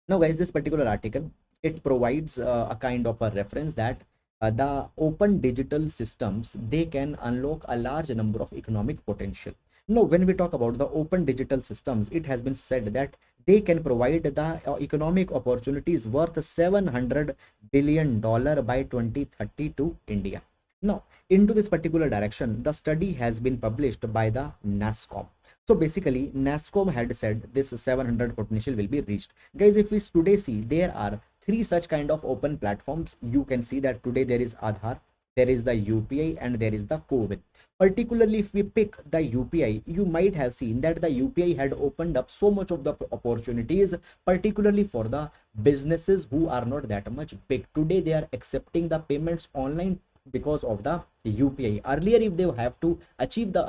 Now guys, this particular article, it provides a kind of a reference that the open digital systems, they can unlock a large number of economic potential. Now, when we talk about the open digital systems, it has been said that they can provide the economic opportunities worth $700 billion by 2030 to India. Now, into this particular direction, the study has been published by the NASSCOM. So basically, NASSCOM had said this 700 potential will be reached. Guys, if we today see, there are 3 such kind of open platforms. You can see that today there is Aadhaar, there is the UPI, and there is the COVID. Particularly if we pick the UPI, you might have seen that the UPI had opened up so much of the opportunities, particularly for the businesses who are not that much big. Today they are accepting the payments online because of the UPI. Earlier, if they have to achieve the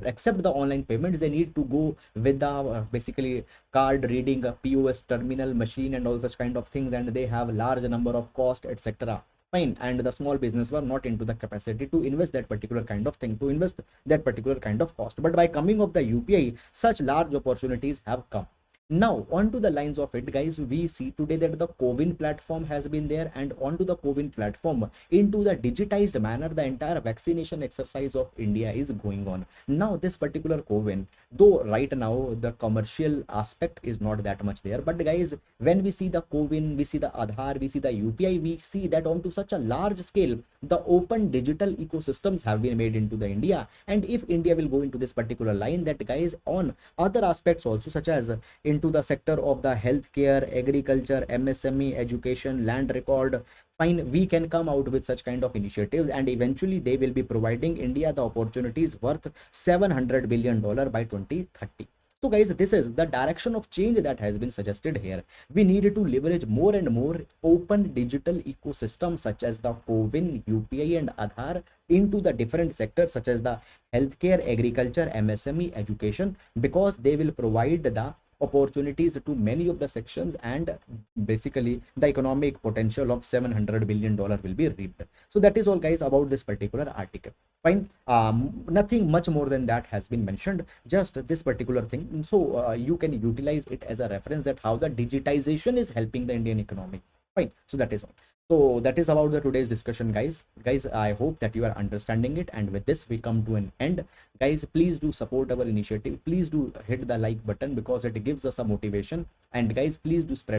accept the online payments, they need to go with the basically card reading, POS terminal machine, and all such kind of things, and they have large number of cost, etc. Fine, and the small business were not into the capacity to invest that particular kind of thing, to invest that particular kind of cost. But by coming of the UPI, such large opportunities have come. Now, onto the lines of it, guys, we see today that the CoWIN platform has been there, and onto the CoWIN platform, into the digitized manner, the entire vaccination exercise of India is going on. Now, this particular CoWIN, though right now the commercial aspect is not that much there, but guys, when we see the CoWIN, we see the Aadhaar, we see the UPI, we see that onto such a large scale, the open digital ecosystems have been made into the India. And if India will go into this particular line, that guys, on other aspects also, such as into the sector of the healthcare, agriculture, MSME, education, land record, fine, we can come out with such kind of initiatives, and eventually they will be providing India the opportunities worth $700 billion by 2030. So guys, this is the direction of change that has been suggested here. We need to leverage more and more open digital ecosystems such as the CoWIN, UPI, and Aadhaar into the different sectors such as the healthcare, agriculture, MSME, education, because they will provide the opportunities to many of the sections, and basically the economic potential of $700 billion will be reaped. So that is all, guys, about this particular article. Fine. Nothing much more than that has been mentioned, just this particular thing. So you can utilize it as a reference that how the digitization is helping the Indian economy. Fine. So that is all. So that is about the today's discussion, guys. I hope that you are understanding it, and with this we come to an end. Guys, please do support our initiative. Please do hit the like button because it gives us a motivation, and guys, please do spread